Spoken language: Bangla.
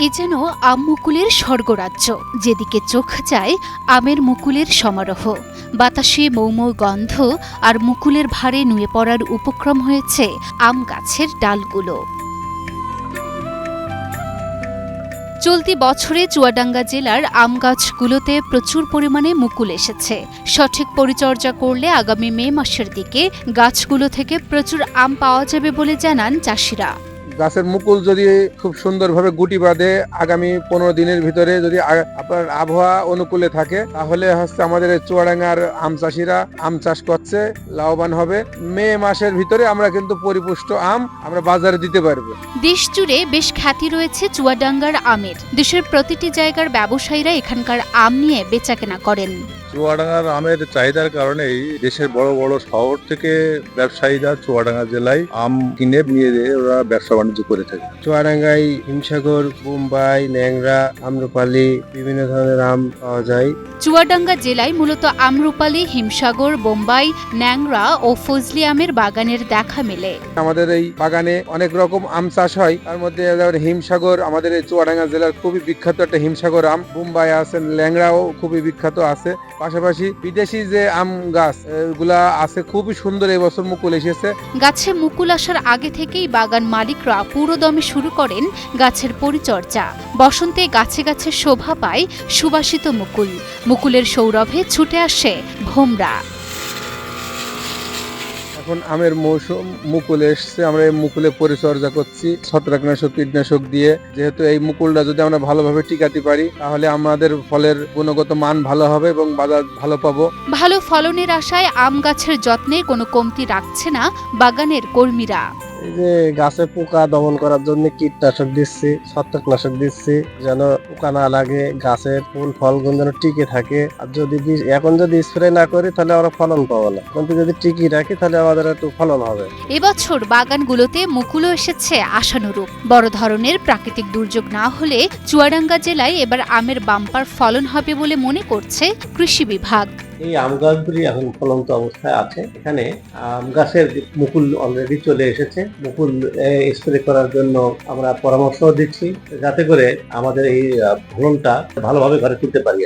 এ যেন আম মুকুলের স্বর্গরাজ্য, যেদিকে চোখ যায় আমের মুকুলের সমারোহ। বাতাসে মৌমৌ গন্ধ আর মুকুলের ভারে নুয়ে পড়ার উপক্রম হয়েছে আম গাছের ডালগুলো। চলতি বছরে চুয়াডাঙ্গা জেলার আম গাছগুলোতে প্রচুর পরিমাণে মুকুল এসেছে। সঠিক পরিচর্যা করলে আগামী মে মাসের দিকে গাছগুলো থেকে প্রচুর আম পাওয়া যাবে বলে জানান চাষিরা। গাছের মুকুল যদি খুব সুন্দরভাবে গুটি বাঁধে আগামী 15 দিনের ভিতরে যদি আপনার আবহাওয়া অনুকূলে থাকে, তাহলে হচ্ছে আমাদের চুয়াডাঙ্গার আম চাষিরা আম চাষ করছে লাভবান হবে। মে মাসের ভিতরে আমরা কিন্তু পরিপুষ্ট আম আমরা বাজারে দিতে পারবো। দেশ জুড়ে বেশ খ্যাতি রয়েছে চুয়াডাঙ্গার আমের। দেশের প্রতিটি জায়গার ব্যবসায়ীরা এখানকার আম নিয়ে বেচাকেনা করেন। চুয়াডাঙ্গার আমের চাহিদার কারণেই দেশের বড় বড় শহর থেকে ব্যবসায়ীরা চুয়াডাঙ্গা জেলায় আম কিনে নিয়ে ওরা ব্যবসা বাণিজ্য করে থাকে। চুয়াডাঙ্গায় হিমসাগর, বোম্বাই, ন্যাংরা, আম্রপালি বিভিন্ন ধরনের আম পাওয়া যায়। চুয়াডাঙ্গা জেলায় মূলত আম্রপালি, হিমসাগর, বোম্বাই, ন্যাংরা ও ফজলি আমের বাগানের দেখা মেলে। আমাদের এই বাগানে অনেক রকম আম চাষ হয়, তার মধ্যে হিমসাগর আমাদের এই চুয়াডাঙ্গা জেলার খুবই বিখ্যাত একটা হিমসাগর আম। বোম্বাই আছে, ল্যাংড়াও খুবই বিখ্যাত আছে। পাশাপাশি বিদেশি যে আম গাছ গুলা আছে খুবই সুন্দর, এই বছর মুকুল এসেছে। গাছে মুকুল আসার আগে থেকেই বাগান মালিকরা পুরোদমে শুরু করেন গাছের পরিচর্যা। বসন্তে গাছে গাছে শোভা পায় সুবাসিত মুকুল। মুকুলের সৌরভে ছুটে আসে ভোমরা। এখন আমের মৌসুম, মুকুল এসছে, আমরা এই মুকুলে পরিচর্যা করছি ছত্রাকনাশক, কীটনাশক দিয়ে। যেহেতু এই মুকুলটা যদি আমরা ভালোভাবে টিকাতে পারি, তাহলে আমাদের ফলের গুণগত মান ভালো হবে এবং বাজার ভালো পাবো। ভালো ফলনের আশায় আম গাছের যত্নে কোনো কমতি রাখছে না বাগানের কর্মীরা। এই যে গাছে পোকা দমন করার জন্য কীটনাশক দিচ্ছি, ছত্রাকনাশক দিচ্ছি, যেন পোকা না লাগে, গাছের ফুল ফলগুলো যেন টিকে থাকে। আর এখন যদি স্প্রে না করি তাহলে আমরা ফলন পাবো না, কিন্তু যদি টিকিয়ে রাখি তাহলে আমাদের একটু ফলন হবে। এবছর বাগানগুলোতে মুকুলও এসেছে আশানুরূপ। বড় ধরনের প্রাকৃতিক দুর্যোগ না হলে চুয়াডাঙ্গা জেলায় এবার আমের বাম্পার ফলন হবে বলে মনে করছে কৃষি বিভাগ। এই আম গাছগুলি এখন ফলন্ত অবস্থায় আছে। এখানে আম গাছের মুকুল অলরেডি চলে এসেছে। মুকুল স্প্রে করার জন্য আমরা পরামর্শ দিচ্ছি, যাতে করে আমাদের এই ফলনটা ভালোভাবে ঘরে তুলতে পারি।